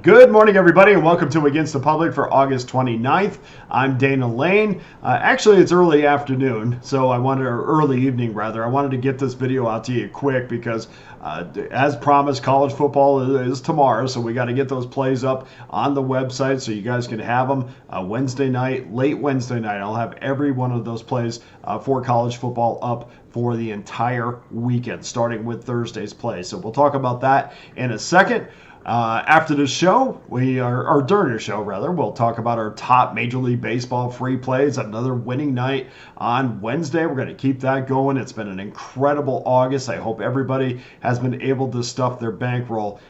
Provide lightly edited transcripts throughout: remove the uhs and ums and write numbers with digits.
Good morning, everybody, and welcome to Against the Public for August 29th. I'm Dana Lane. Actually, it's early afternoon, so or early evening, rather. I wanted to get this video out to you quick because, as promised, college football is tomorrow, so we got to get those plays up on the website so you guys can have them Wednesday night, late Wednesday night. I'll have every one of those plays for college football up for the entire weekend, starting with Thursday's play. So we'll talk about that in a second. After the show, or during the show rather, we'll talk about our top Major League Baseball free plays. Another winning night on Wednesday. We're going to keep that going. It's been an incredible August. I hope everybody has been able to stuff their bankroll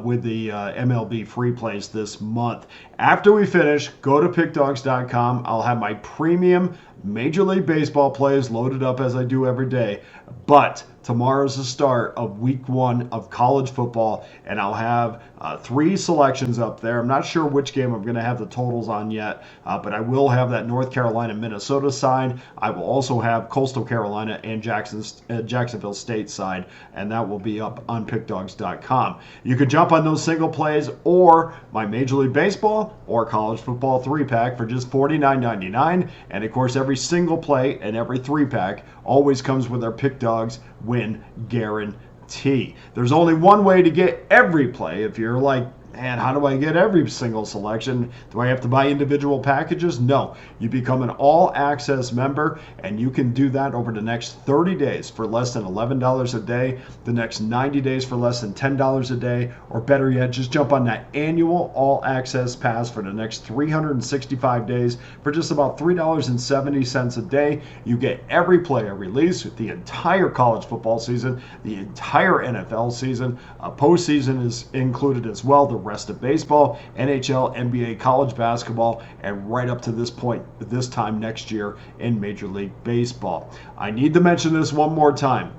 with the MLB free plays this month. After we finish, go to Pickdawgz.com. I'll have my premium Major League Baseball plays loaded up as I do every day. But tomorrow's the start of week 1 of college football, and I'll have 3 selections up there. I'm not sure which game I'm going to have the totals on yet, but I will have that North Carolina-Minnesota side. I will also have Coastal Carolina and Jacksonville State side, and that will be up on Pickdawgz.com. You can jump on those single plays or my Major League Baseball or college football 3-pack for just $49.99. And, of course, every single play and every 3-pack always comes with our Pick Dawgz win guarantee. There's only one way to get every play. If you're like, man, how do I get every single selection? Do I have to buy individual packages? No. You become an all-access member, and you can do that over the next 30 days for less than $11 a day, the next 90 days for less than $10 a day, or better yet, just jump on that annual all-access pass for the next 365 days for just about $3.70 a day. You get every play I release, the entire college football season, the entire NFL season. Postseason is included as well, the rest of baseball, NHL, NBA, college basketball, and right up to this point, this time next year in Major League Baseball. I need to mention this one more time,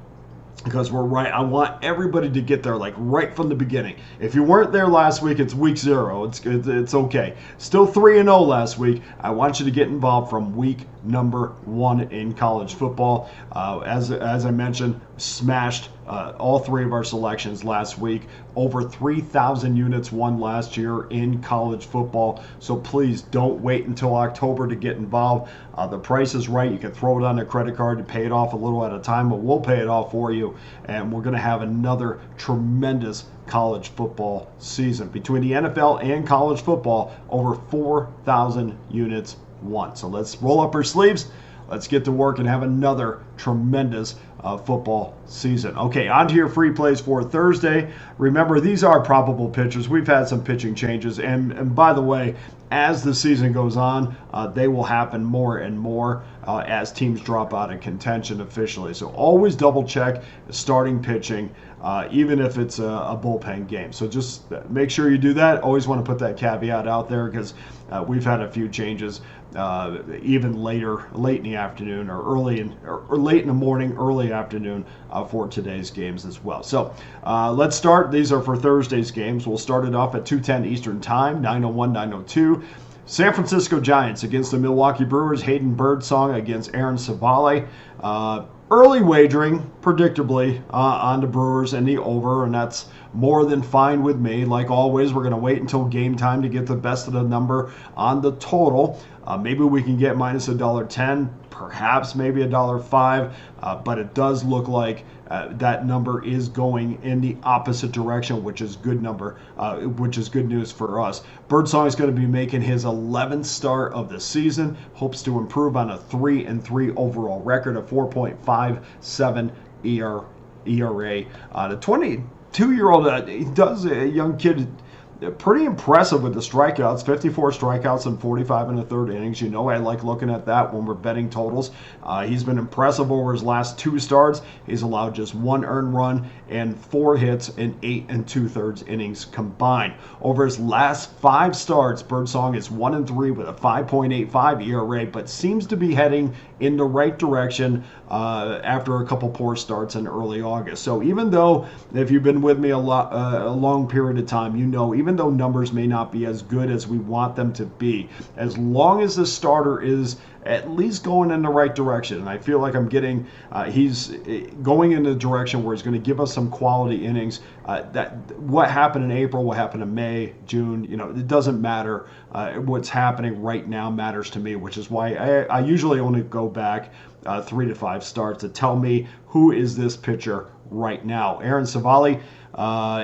because we're right. I want everybody to get there like right from the beginning. If you weren't there last week, it's week 0. It's okay. Still 3-0 last week. I want you to get involved from week number 1 in college football. As I mentioned, smashed all 3 of our selections last week. Over 3,000 units won last year in college football. So please don't wait until October to get involved. The price is right. You can throw it on a credit card to pay it off a little at a time, but we'll pay it off for you. And we're going to have another tremendous college football season. Between the NFL and college football, over 4,000 units won. So let's roll up our sleeves. Let's get to work and have another tremendous football season. Okay, on to your free plays for Thursday. Remember, these are probable pitchers. We've had some pitching changes. And by the way, as the season goes on, they will happen more and more as teams drop out of contention officially. So always double check starting pitching, even if it's a bullpen game. So just make sure you do that. Always want to put that caveat out there because we've had a few changes even late in the afternoon or late in the morning, early afternoon for today's games as well. So let's start. These are for Thursday's games. We'll start it off at 2:10 Eastern Time, 9:01, 9:02. San Francisco Giants against the Milwaukee Brewers. Hayden Birdsong against Aaron Savale. Early wagering, predictably, on the Brewers and the over, and that's more than fine with me. Like always, we're going to wait until game time to get the best of the number on the total. Maybe we can get minus $1.10, perhaps maybe $1.05, but it does look like that number is going in the opposite direction, which is good news for us. Birdsong is going to be making his 11th start of the season. Hopes to improve on a 3-3 overall record, of 4.57 ERA. The 22-year-old, he does a young kid. Pretty impressive with the strikeouts, 54 strikeouts and 45 in the third innings. You know I like looking at that when we're betting totals. He's been impressive over his last 2 starts. He's allowed just 1 earned run and 4 hits in 8 2/3 innings combined. Over his last 5 starts, Birdsong is 1-3 with a 5.85 ERA, but seems to be heading in the right direction after a couple poor starts in early August. So even though, if you've been with me a long period of time, you know, even though numbers may not be as good as we want them to be, as long as the starter is at least going in the right direction, and I feel like I'm getting, he's going in the direction where he's going to give us some quality innings. That what happened in April, what happened in May, June, you know, it doesn't matter. What's happening right now matters to me, which is why I usually only go back 3 to 5 starts to tell me who is this pitcher right now. Aaron Savali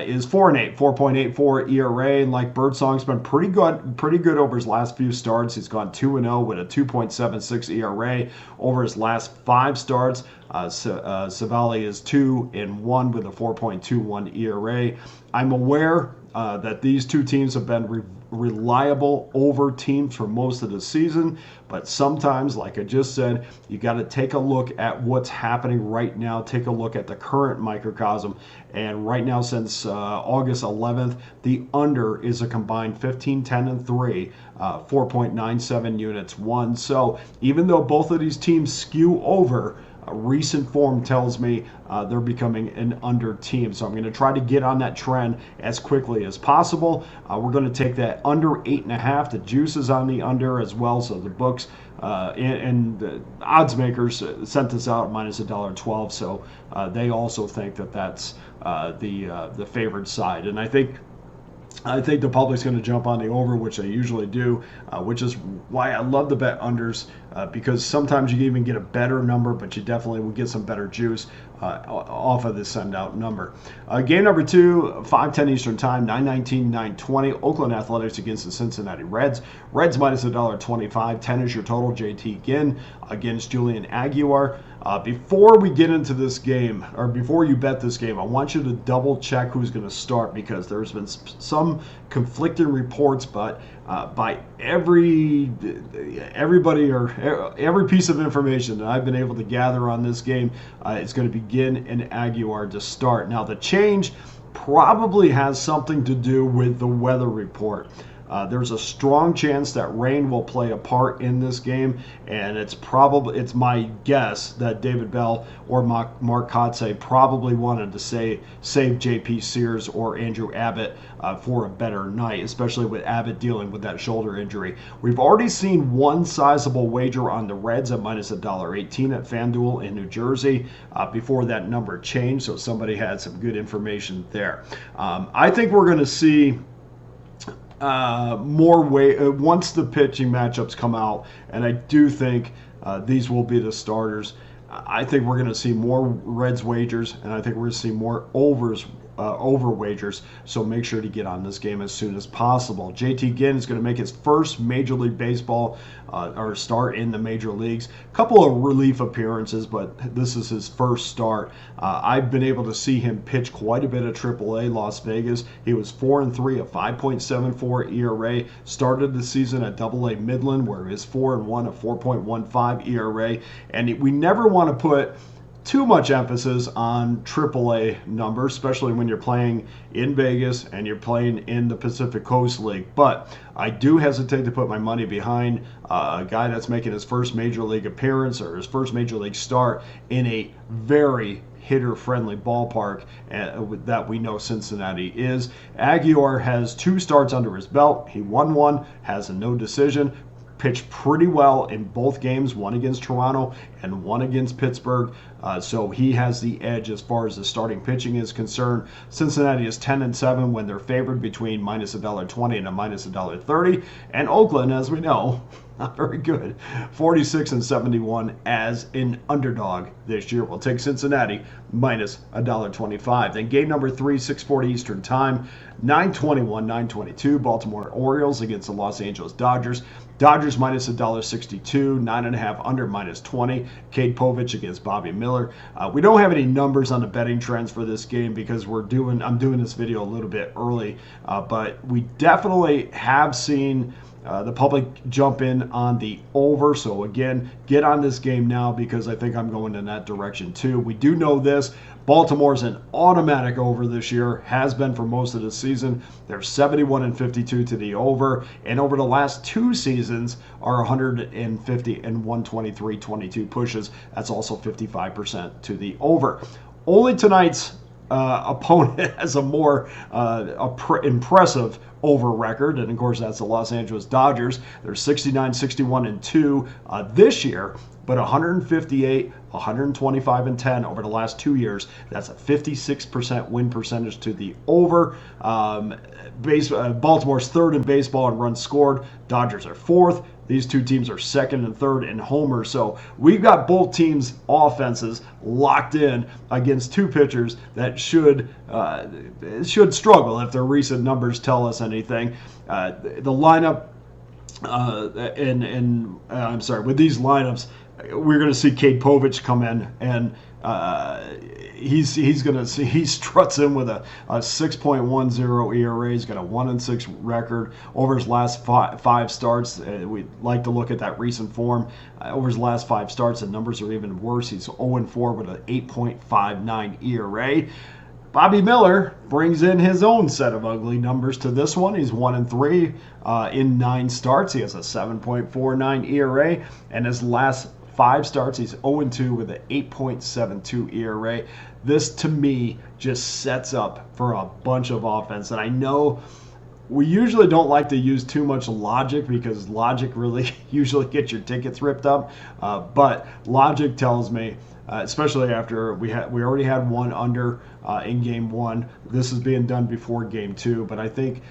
is 4-8, 4.84 ERA, and like Birdsong's been pretty good over his last few starts. He's gone 2-0 with a 2.76 ERA over his last 5 starts. Savali is 2-1 with a 4.21 ERA. I'm aware that these two teams have been reliable over teams for most of the season, but sometimes, like I just said, you got to take a look at what's happening right now, take a look at the current microcosm, and right now, since August 11th, the under is a combined 15, 10, and 3, 4.97 units won. So even though both of these teams skew over, recent form tells me they're becoming an under team. So I'm going to try to get on that trend as quickly as possible. We're going to take that under 8.5. The juice is on the under as well. So the books and the odds makers sent this out minus $1.12. So they also think that that's the favored side. And I think the public's going to jump on the over, which they usually do, which is why I love to bet unders, because sometimes you can even get a better number, but you definitely will get some better juice off of the send-out number. Game number 2, 5:10 Eastern Time, 9:19, 9:20. Oakland Athletics against the Cincinnati Reds. Reds minus $1.25. 10 is your total. JT Ginn against Julian Aguilar. Before we get into this game, or before you bet this game, I want you to double check who's going to start, because there's been some conflicting reports, but by everybody or every piece of information that I've been able to gather on this game, it's going to be Ginn and Aguilar to start. Now, the change probably has something to do with the weather report. There's a strong chance that rain will play a part in this game, and it's my guess that David Bell or Mark Kotsay probably wanted to save JP Sears or Andrew Abbott for a better night, especially with Abbott dealing with that shoulder injury. We've already seen one sizable wager on the Reds at minus $1.18 at FanDuel in New Jersey before that number changed, so somebody had some good information there. I think we're going to see once the pitching matchups come out, and I do think these will be the starters. I think we're going to see more Reds wagers, and I think we're going to see more over wagers, so make sure to get on this game as soon as possible. JT Ginn is going to make his first Major League Baseball or start in the major leagues. A couple of relief appearances, but this is his first start. I've been able to see him pitch quite a bit at AAA Las Vegas. He was 4-3, a 5.74 ERA. Started the season at AA Midland, where he was 4-1, a 4.15 ERA. And we never want to put too much emphasis on AAA numbers, especially when you're playing in Vegas and you're playing in the Pacific Coast League. But I do hesitate to put my money behind a guy that's making his first major league appearance or his first major league start in a very hitter-friendly ballpark that we know Cincinnati is. Aguilar has 2 starts under his belt. He won one, has a no decision. Pitched pretty well in both games, one against Toronto and one against Pittsburgh. So he has the edge as far as the starting pitching is concerned. Cincinnati is 10-7 when they're favored between minus $1.20 and a minus $1.30. And Oakland, as we know, not very good, 46-71 as an underdog this year. We'll take Cincinnati minus $1.25. Then game number 3, 6:40 Eastern Time, 9:21, 9:22. Baltimore Orioles against the Los Angeles Dodgers. Dodgers minus $1.62, 9.5 under minus 20. Cade Povich against Bobby Miller. We don't have any numbers on the betting trends for this game because I'm doing this video a little bit early, but we definitely have seen the public jump in on the over. So again, get on this game now because I think I'm going in that direction too. We do know this. Baltimore's an automatic over this year, has been for most of the season. They're 71-52 to the over, and over the last 2 seasons are 150 and 123-22 pushes. That's also 55% to the over. Only tonight's opponent has a more impressive over record, and of course that's the Los Angeles Dodgers. They're 69-61-2 this year, but 158, 125 and 10 over the last 2 years. That's a 56% win percentage to the over. Baltimore's third in baseball in runs scored. Dodgers are fourth. These two teams are second and third in homers. So we've got both teams' offenses locked in against two pitchers that should struggle if their recent numbers tell us anything. The lineup, with these lineups, we're going to see Cade Povich come in, and he struts in with a 6.10 ERA. He's got a 1-6 record over his last five starts. We like to look at that recent form. Over his last 5 starts, the numbers are even worse. He's 0-4 with an 8.59 ERA. Bobby Miller brings in his own set of ugly numbers to this one. He's 1-3 in 9 starts. He has a 7.49 ERA, and his last 5 starts, he's 0-2 with an 8.72 ERA. This, to me, just sets up for a bunch of offense. And I know we usually don't like to use too much logic because logic really usually gets your tickets ripped up. But logic tells me, especially after we already had one under in game 1. This is being done before game 2. But I think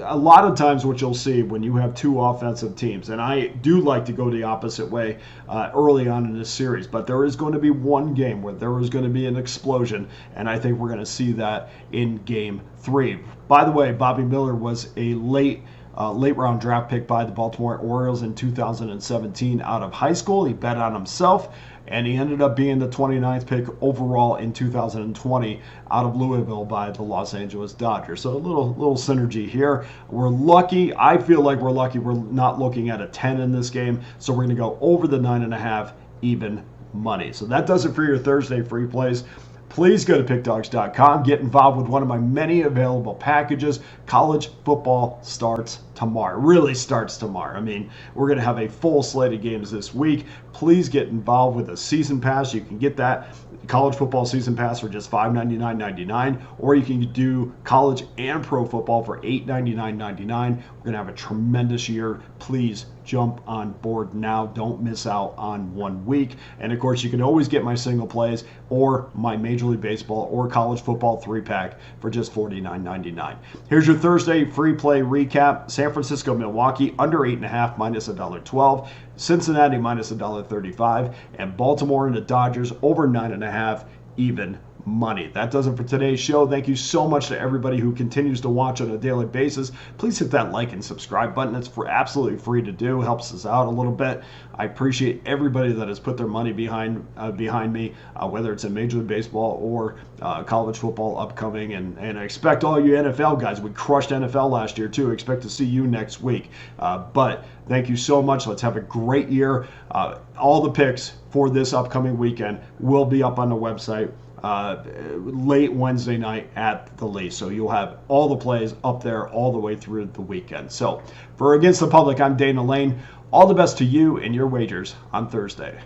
a lot of times what you'll see when you have 2 offensive teams, and I do like to go the opposite way early on in this series, but there is going to be one game where there is going to be an explosion, and I think we're going to see that in game 3. By the way, Bobby Miller was a late round draft pick by the Baltimore Orioles in 2017 out of high school. He bet on himself, and he ended up being the 29th pick overall in 2020 out of Louisville by the Los Angeles Dodgers. So a little synergy here. We're lucky. I feel like we're lucky we're not looking at a 10 in this game, so we're going to go over the 9.5 even money. So that does it for your Thursday free plays. Please go to pickdawgz.com. Get involved with one of my many available packages. College football starts tomorrow. Really starts tomorrow. I mean, we're going to have a full slate of games this week. Please get involved with a season pass. You can get that college football season pass for just $599.99, or you can do college and pro football for $899.99. We're going to have a tremendous year. Please jump on board now. Don't miss out on 1 week. And of course, you can always get my single plays or my Major League Baseball or college football 3-pack for just $49.99. Here's your Thursday free play recap. San Francisco, Milwaukee, under 8.5 minus $1.12. Cincinnati minus $1.35. And Baltimore and the Dodgers over 9.5 even money. That does it for today's show. Thank you so much to everybody who continues to watch on a daily basis. Please hit that like and subscribe button. It's absolutely free to do. Helps us out a little bit. I appreciate everybody that has put their money behind me, whether it's in Major League Baseball or college football upcoming. And I expect all you NFL guys, we crushed NFL last year too. Expect to see you next week. But thank you so much. Let's have a great year. All the picks for this upcoming weekend will be up on the website late Wednesday night at the least. So you'll have all the plays up there all the way through the weekend. So for Against the Public, I'm Dana Lane. All the best to you and your wagers on Thursday.